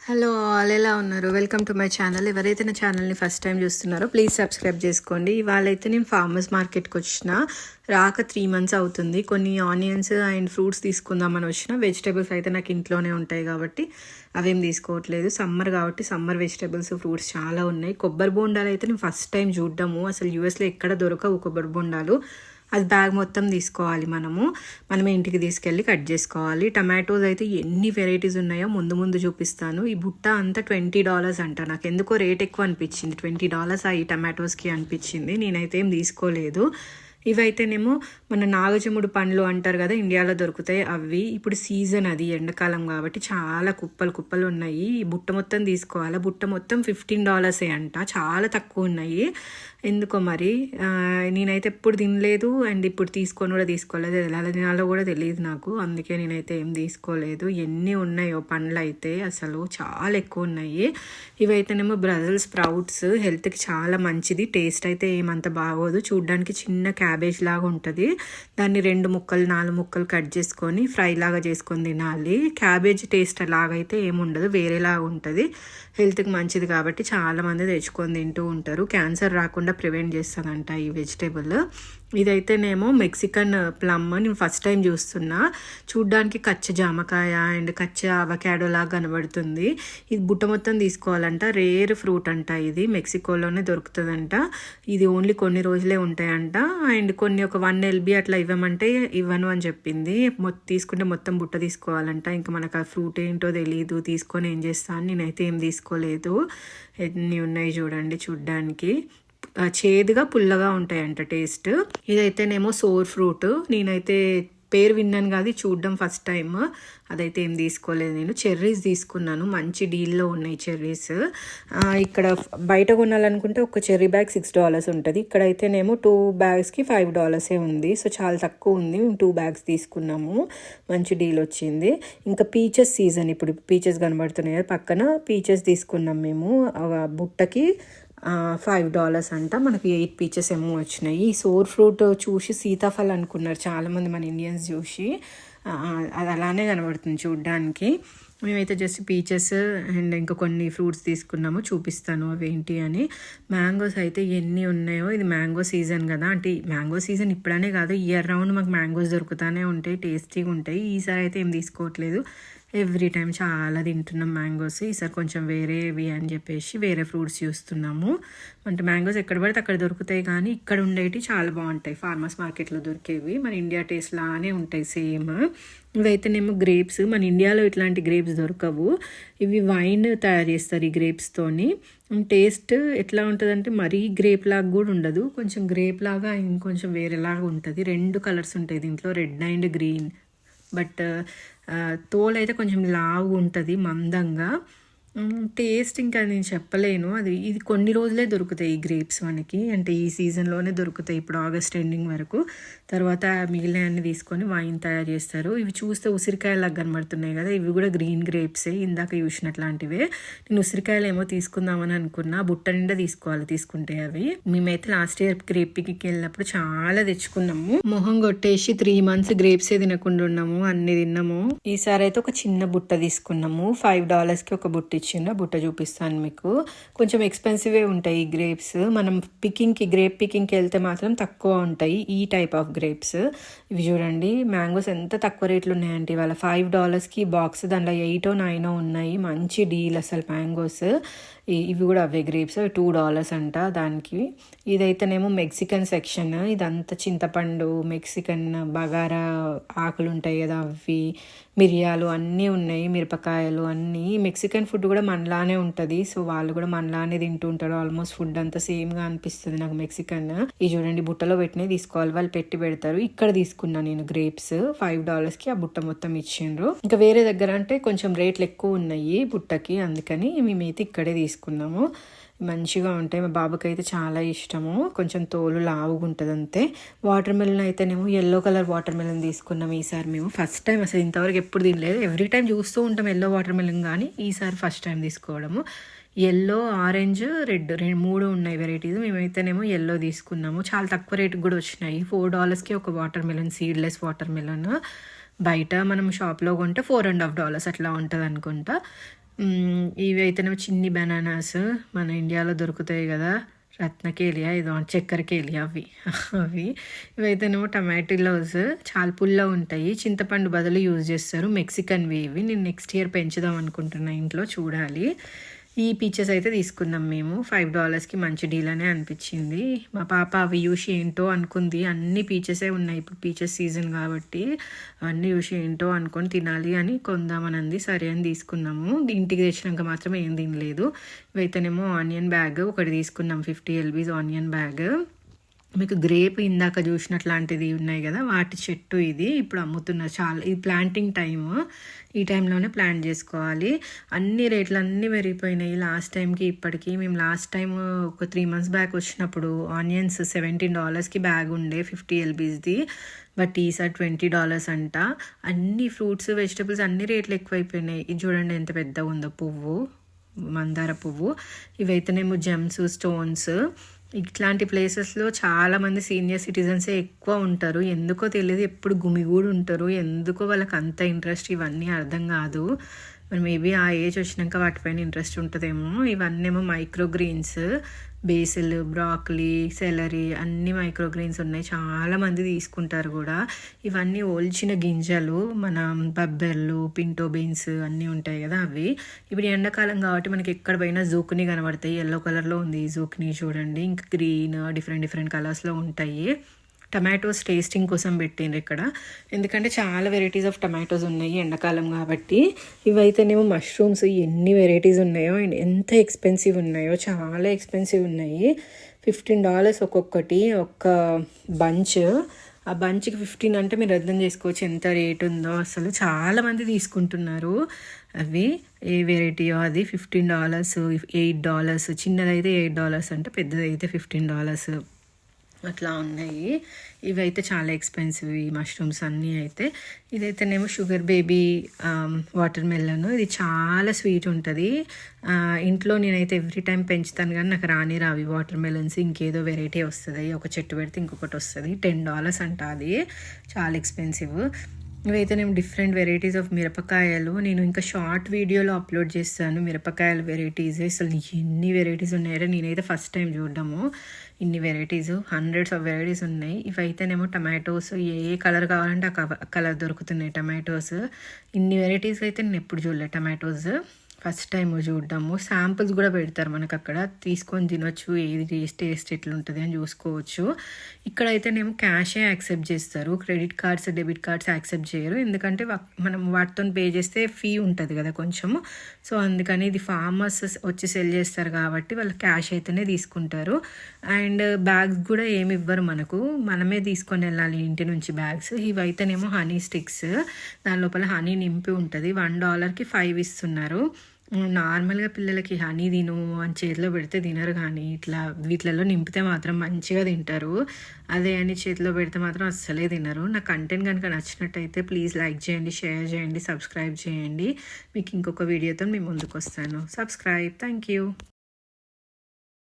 Hello all, ఎలా ఉన్నారు? Welcome to my channel. ఎవరైతే నా ఛానల్ని ఫస్ట్ టైం చూస్తున్నారో ప్లీజ్ సబ్స్క్రైబ్ చేసుకోండి. ఇవాళైతే నేను ఫార్మర్స్ మార్కెట్కి వచ్చిన, రాక 3 months అవుతుంది. కొన్ని ఆనియన్స్ అండ్ ఫ్రూట్స్ తీసుకుందామని వచ్చిన. వెజిటేబుల్స్ అయితే నాకు ఇంట్లోనే ఉంటాయి కాబట్టి అవేం తీసుకోవట్లేదు. సమ్మర్ కాబట్టి సమ్మర్ వెజిటేబుల్స్ ఫ్రూట్స్ చాలా ఉన్నాయి. కొబ్బరి బోండాలు అయితే నేను ఫస్ట్ టైం చూడ్డము. అసలు యూఎస్లో ఎక్కడ దొరకవు కొబ్బరి బోండాలు. అది బ్యాగ్ మొత్తం తీసుకోవాలి, మనమే ఇంటికి తీసుకెళ్ళి కట్ చేసుకోవాలి. టమాటోస్ అయితే ఎన్ని వెరైటీస్ ఉన్నాయో ముందు చూపిస్తాను. ఈ బుట్ట అంతా $20 అంట. నాకు ఎందుకో రేట్ ఎక్కువ అనిపించింది. $20 ఈ టమాటోస్కి అనిపించింది. నేనైతే ఏం తీసుకోలేదు. ఇవైతేనేమో మన నాగజముడు పండ్లు అంటారు కదా, ఇండియాలో దొరుకుతాయి అవి. ఇప్పుడు సీజన్, అది ఎండాకాలం కాబట్టి చాలా కుప్పలు ఉన్నాయి. ఈ బుట్ట మొత్తం తీసుకోవాలి. బుట్ట మొత్తం $15 అంట, చాలా తక్కువ ఉన్నాయి. ఎందుకో మరి నేనైతే ఎప్పుడు తినలేదు అండ్ ఇప్పుడు కూడా తీసుకోలేదు. ఎలా తినాలో కూడా తెలియదు నాకు, అందుకే నేనైతే ఏం తీసుకోలేదు. ఎన్ని ఉన్నాయో పండ్లు అయితే అసలు చాలా ఎక్కువ ఉన్నాయి. ఇవైతేనేమో బ్రజల్ స్ప్రౌట్స్, హెల్త్కి చాలా మంచిది. టేస్ట్ అయితే ఏమంత బాగోదు. చూడ్డానికి చిన్న క్యాబేజ్ లాగా ఉంటుంది. దాన్ని 2 ముక్కలు 4 ముక్కలు కట్ చేసుకొని ఫ్రై లాగా చేసుకొని తినాలి. క్యాబేజ్ టేస్ట్ అలాగైతే ఏముండదు, వేరేలాగా ఉంటుంది. హెల్త్కి మంచిది కాబట్టి చాలామంది తెచ్చుకొని తింటూ ఉంటారు. క్యాన్సర్ రాకుండా ప్రివెంట్ చేస్తుందంట ఈ వెజిటేబుల్. ఇదైతేనేమో మెక్సికన్ ప్లమ్, నేను ఫస్ట్ టైం చూస్తున్నా. చూడ్డానికి కచ్చ జామకాయ అండ్ కచ్చ అవకాడో లాగా కనబడుతుంది. ఇది బుట్ట మొత్తం తీసుకోవాలంట. రేర్ ఫ్రూట్ అంట. ఇది మెక్సికోలోనే దొరుకుతుందంట. ఇది ఓన్లీ కొన్ని రోజులే ఉంటాయంట. అండ్ కొన్ని ఒక 1 LB అట్లా ఇవ్వమంటే ఇవ్వను అని చెప్పింది. తీసుకుంటే మొత్తం బుట్ట తీసుకోవాలంట. ఇంకా మనకు ఆ ఫ్రూట్ ఏంటో తెలియదు, తీసుకొని ఏం చేస్తాను. నేనైతే ఏం తీసుకోలేదు. ఎన్ని ఉన్నాయి చూడండి, చూడ్డానికి చేదుగా పుల్లగా ఉంటాయంట టేస్ట్. ఇదైతేనేమో sour fruit. నేనైతే పేరు విన్నాను కాదు, చూడడం ఫస్ట్ టైం. అదైతే ఏం తీసుకోలేదు నేను. చెర్రీస్ తీసుకున్నాను, మంచి డీల్లో ఉన్నాయి చెర్రీస్. ఇక్కడ బయట కొనాలనుకుంటే ఒక చెర్రీ బ్యాగ్ $6 ఉంటుంది. ఇక్కడైతేనేమో 2 bagsకి $5 ఉంది. సో చాలా తక్కువ ఉంది. మేము 2 bags తీసుకున్నాము, మంచి డీల్ వచ్చింది. ఇంకా పీచెస్ సీజన్, ఇప్పుడు పీచెస్ కనబడుతున్నాయి కదా పక్కన, పీచెస్ తీసుకున్నాం మేము. బుట్టకి $5 అంట. మనకి 8 పీచెస్ ఏమో వచ్చినాయి. ఈ సోర్ ఫ్రూట్ చూసి సీతాఫల్ అనుకున్నారు చాలామంది మన ఇండియన్స్ చూసి. అది అలానే కనబడుతుంది చూడ్డానికి. మేమైతే జస్ట్ పీచెస్ అండ్ ఇంకా కొన్ని ఫ్రూట్స్ తీసుకున్నాము, చూపిస్తాను అవేంటి అని. మ్యాంగోస్ అయితే ఎన్ని ఉన్నాయో. ఇది మ్యాంగో సీజన్ కదా, అంటే మ్యాంగో సీజన్ ఇప్పుడనే కాదు, ఇయర్ రౌండ్ మాకు మ్యాంగోస్ దొరుకుతూనే ఉంటాయి, టేస్టీగా ఉంటాయి. ఈసారి అయితే ఏం తీసుకోవట్లేదు, ఎవ్రీ టైం చాలా తింటున్నాం మ్యాంగోస్. ఈసారి కొంచెం వేరేవి అని చెప్పేసి వేరే ఫ్రూట్స్ చూస్తున్నాము. అంటే మ్యాంగోస్ ఎక్కడ పడితే అక్కడ దొరుకుతాయి, కానీ ఇక్కడ ఉండేవి చాలా బాగుంటాయి. ఫార్మర్స్ మార్కెట్లో దొరికేవి మన ఇండియా టేస్ట్ లానే ఉంటాయి సేమ్. ఇవైతేనేమో గ్రేప్స్. మన ఇండియాలో ఇట్లాంటి గ్రేప్స్ దొరకవు. ఇవి వైన్ తయారు చేస్తారు ఈ గ్రేప్స్తోని. టేస్ట్ ఎట్లా ఉంటుందంటే మరీ గ్రేప్ లాగా కూడా ఉండదు, కొంచెం గ్రేప్ లాగా ఇంకొంచెం వేరేలాగా ఉంటుంది. 2 కలర్స్ ఉంటాయి దీంట్లో, రెడ్ అండ్ గ్రీన్. బట్ తోలు అయితే కొంచెం లావు ఉంటుంది, మందంగా. టేస్ట్ ఇంకా నేను చెప్పలేను. ఇది కొన్ని రోజులే దొరుకుతాయి ఈ గ్రేప్స్ మనకి, అంటే ఈ సీజన్లోనే దొరుకుతాయి. ఇప్పుడు ఆగస్ట్ ఎండింగ్ వరకు. తర్వాత మిగిలినవన్నీ తీసుకొని వైన్ తయారు చేస్తారు. ఇవి చూస్తే ఉసిరికాయలాగా కనబడుతున్నాయి కదా, ఇవి కూడా గ్రీన్ గ్రేప్సే, ఇందాక చూసినట్లాంటివే. నేను ఉసిరికాయలు ఏమో తీసుకుందామని అనుకున్నా. బుట్ట నిండా తీసుకోవాలి తీసుకుంటే అవి. మేమైతే లాస్ట్ ఇయర్ గ్రేప్ పిక్కి వెళ్ళినప్పుడు చాలా తెచ్చుకున్నాము. మొహం కొట్టేసి 3 months గ్రేప్సే తినకుండా ఉన్నాము, అన్ని తిన్నాము. ఈసారి అయితే ఒక చిన్న బుట్ట తీసుకున్నాము. $5కి ఒక బుట్ట ఇచ్చిండ్రు. బుట్ట చూపిస్తాను మీకు. కొంచెం ఎక్స్పెన్సివే ఉంటాయి ఈ గ్రేప్స్. మనం గ్రేప్ పికింగ్కి వెళ్తే మాత్రం తక్కువ ఉంటాయి ఈ టైప్ ఆఫ్ గ్రేప్స్. ఇవి చూడండి, మ్యాంగోస్ ఎంత తక్కువ రేట్లు ఉన్నాయంటే ఇవాళ. $5కి బాక్స్, దాంట్లో 8 or 9 ఉన్నాయి. మంచి డీల్ అసలు మ్యాంగోస్. ఇవి కూడా అవే గ్రేప్స్, $2 అంట దానికి. ఇదైతేనేమో మెక్సికన్ సెక్షన్. ఇదంతా చింతపండు, మెక్సికన్ బగారా ఆకులు ఉంటాయి కదా అవి, మిరియాలు అన్నీ ఉన్నాయి, మిరపకాయలు అన్నీ. మెక్సికన్ ఫుడ్ కూడా మనలానే ఉంటుంది, సో వాళ్ళు కూడా మనలానే తింటూ ఉంటారు. ఆల్మోస్ట్ ఫుడ్ అంతా సేమ్గా అనిపిస్తుంది నాకు మెక్సికన్. ఇది చూడండి, బుట్టలో పెట్టినవి తీసుకోవాలి, వాళ్ళు పెట్టి పెడతారు. ఇక్కడ తీసుకున్నా నేను గ్రేప్స్ $5కి. ఆ బుట్ట మొత్తం ఇచ్చిండ్రు. ఇంకా వేరే దగ్గర అంటే కొంచెం రేట్లు ఎక్కువ ఉన్నాయి బుట్టకి, అందుకని మేమైతే ఇక్కడే తీసుకున్నాము. మంచిగా ఉంటాయి. మా బాబుకి అయితే చాలా ఇష్టము. కొంచెం తోలు లావుగా ఉంటుంది అంతే. వాటర్ మెలన్ అయితేనేమో ఎల్లో కలర్ వాటర్ మెలన్ తీసుకున్నాం ఈసారి మేము. ఫస్ట్ టైం, అసలు ఇంతవరకు ఎప్పుడు తినలేదు. ఎవ్రీ టైం చూస్తూ ఉంటాం ఎల్లో వాటర్ మెలన్, కానీ ఈసారి ఫస్ట్ టైం తీసుకోవడము. ఎల్లో, ఆరెంజ్, రెడ్ 3 ఉన్నాయి వెరైటీస్. మేమైతేనేమో ఎల్లో తీసుకున్నాము. చాలా తక్కువ రేటుకి కూడా వచ్చినాయి. $4కి ఒక water melon, seedless water melon. బయట మనం షాప్లో కొంటే $4.5 అట్లా ఉంటుంది అనుకుంటా. ఇవి అయితేనేమో చిన్ని బనానాస్ మన ఇండియాలో దొరుకుతాయి కదా, రత్నకేలియా ఏదో చక్కెరకేలియా అవి ఇవైతేనేమో టమాటోస్ చాలా పుల్ల ఉంటాయి, చింతపండు బదులు యూజ్ చేస్తారు, మెక్సికన్వి ఇవి. నేను నెక్స్ట్ ఇయర్ పెంచుదాం అనుకుంటున్నా ఇంట్లో, చూడాలి. ఈ పీచెస్ అయితే తీసుకున్నాం మేము $5కి, మంచి డీల్ అనే అనిపించింది. మా పాప అవి యూసి ఏంటో అనుకుంది, అన్ని పీచెసే ఉన్నాయి ఇప్పుడు పీచెస్ సీజన్ కాబట్టి, అన్నీ యూసి ఏంటో అనుకొని తినాలి అని కొందామని అంది, సరే అని తీసుకున్నాము. ఇంటికి తెచ్చినాక మాత్రం ఏం తినలేదు. ఇవైతేనేమో ఆనియన్ బ్యాగ్ ఒకటి తీసుకున్నాం, 50 LBs ఆనియన్ బ్యాగ్. మీకు గ్రేప్ ఇందాక చూసినట్లాంటిది ఉన్నాయి కదా, వాటి చెట్టు ఇది ఇప్పుడు అమ్ముతున్నారు. చాలా ఇది ప్లాంటింగ్ టైము, ఈ టైంలోనే ప్లాంట్ చేసుకోవాలి. అన్ని రేట్లు అన్నీ పెరిగిపోయినాయి లాస్ట్ టైంకి ఇప్పటికి. మేము లాస్ట్ టైం ఒక 3 months బ్యాక్ వచ్చినప్పుడు ఆనియన్స్ $17కి బ్యాగ్ ఉండే 50 LBsది, బట్ ఈసారి $20 అంట. అన్ని ఫ్రూట్స్ వెజిటబుల్స్ అన్ని రేట్లు ఎక్కువైపోయినాయి. ఇది చూడండి ఎంత పెద్దగా ఉందో పువ్వు, మందార పువ్వు. ఇవైతేనేమో జెమ్స్, స్టోన్స్. ఇట్లాంటి ప్లేసెస్లో చాలామంది సీనియర్ సిటిజన్సే ఎక్కువ ఉంటారు, ఎందుకో తెలియదు, ఎప్పుడు గుమిగూడు ఉంటారు, ఎందుకో వాళ్ళకి అంత ఇంట్రెస్ట్ ఇవన్నీ అర్థం కాదు. మరి మేబీ ఆ ఏజ్ వచ్చినాక వాటిపైన ఇంట్రెస్ట్ ఉంటుందేమో. ఇవన్నేమో మైక్రోగ్రీన్స్, బేసిల్, బ్రాక్లీ, సెలరీ అన్ని మైక్రోగ్రీన్స్ ఉన్నాయి, చాలామంది తీసుకుంటారు కూడా. ఇవన్నీ ఓల్చిన గింజలు, మన బబ్బెర్లు, పింటో బీన్స్ అన్నీ ఉంటాయి కదా అవి. ఇప్పుడు ఎండాకాలం కాబట్టి మనకి ఎక్కడ పోయినా జూక్ని కనబడతాయి, ఎల్లో కలర్లో ఉంది ఈ జూక్ని చూడండి, ఇంకా గ్రీన్ డిఫరెంట్ కలర్స్లో ఉంటాయి. టమాటోస్ టేస్టింగ్ కోసం పెట్టిండ్రు ఇక్కడ, ఎందుకంటే చాలా వెరైటీస్ ఆఫ్ టమాటోస్ ఉన్నాయి ఎండాకాలం కాబట్టి. ఇవైతేనేమో మష్రూమ్స్, ఎన్ని వెరైటీస్ ఉన్నాయో, ఎంత ఎక్స్పెన్సివ్ ఉన్నాయో, చాలా ఎక్స్పెన్సివ్ ఉన్నాయి. $15 ఒక్కొక్కటి, ఒక్క బంచ్. ఆ బంచ్కి 15 అంటే మీరు అర్థం చేసుకోవచ్చు ఎంత రేట్ ఉందో. అసలు చాలామంది తీసుకుంటున్నారు అవి. ఏ వెరైటీయో అది $15, $8, చిన్నదైతే $8 అంటే, పెద్దదైతే $15 అట్లా ఉన్నాయి. ఇవైతే చాలా ఎక్స్పెన్సివ్ ఈ మష్రూమ్స్ అన్నీ అయితే. ఇదైతేనేమో షుగర్ బేబీ వాటర్ మెలన్, ఇది చాలా స్వీట్ ఉంటుంది. ఇంట్లో నేనైతే ఎవ్రీ టైం పెంచుతాను కానీ నాకు రావి వాటర్ మెలన్స్. ఇంకేదో వెరైటీ వస్తుంది, ఒక చెట్టు పెడితే ఇంకొకటి వస్తుంది. $10 అంట, అది చాలా ఎక్స్పెన్సివ్. ఇవైతే నేను డిఫరెంట్ వెరైటీస్ ఆఫ్ మిరపకాయలు, నేను ఇంకా షార్ట్ వీడియోలో అప్లోడ్ చేస్తాను మిరపకాయల వెరైటీస్. అసలు ఎన్ని వెరైటీస్ ఉన్నాయో నేనైతే ఫస్ట్ టైం చూడడము. ఇన్ని వెరైటీస్, హండ్రెడ్స్ ఆఫ్ వెరైటీస్ ఉన్నాయి. ఇవైతేనేమో టమాటోస్, ఏ కలర్ కావాలంటే ఆ కలర్ దొరుకుతున్నాయి టమాటోస్. ఇన్ని వెరైటీస్ అయితే నేను ఎప్పుడు చూడలేదు టమాటోస్, ఫస్ట్ టైం చూడడము. శాంపుల్స్ కూడా పెడతారు మనకు అక్కడ, తీసుకొని తినొచ్చు, ఏది టేస్ట్ ఎట్లుంటుంది అని చూసుకోవచ్చు. ఇక్కడైతేనేమో క్యాషే యాక్సెప్ట్ చేస్తారు, credit cards, debit cards accept చేయరు, ఎందుకంటే మనం వాటితో పే చేస్తే ఫీ ఉంటుంది కదా కొంచెము. సో అందుకని ఇది ఫార్మర్స్ వచ్చి సెల్ చేస్తారు కాబట్టి వాళ్ళు క్యాష్ అయితేనే తీసుకుంటారు. అండ్ బ్యాగ్స్ కూడా ఏమి ఇవ్వరు మనకు, మనమే తీసుకొని వెళ్ళాలి ఇంటి నుంచి బ్యాగ్స్. ఇవైతేనేమో హనీ స్టిక్స్, దాని లోపల హనీ నింపి ఉంటుంది. $1కి 5 ఇస్తున్నారు. నార్మల్గా పిల్లలకి హనీ తిను అని చేతిలో పెడితే తినరు, కానీ ఇట్లా వీటిలలో నింపితే మాత్రం మంచిగా తింటారు. అదే అని చేతిలో పెడితే మాత్రం అస్సలే తినరు. నా కంటెంట్ కనుక నచ్చినట్టయితే ప్లీజ్ లైక్ చేయండి, షేర్ చేయండి, సబ్స్క్రైబ్ చేయండి. మీకు ఇంకొక వీడియోతో మీ ముందుకు వస్తాను. సబ్స్క్రైబ్. Thank you.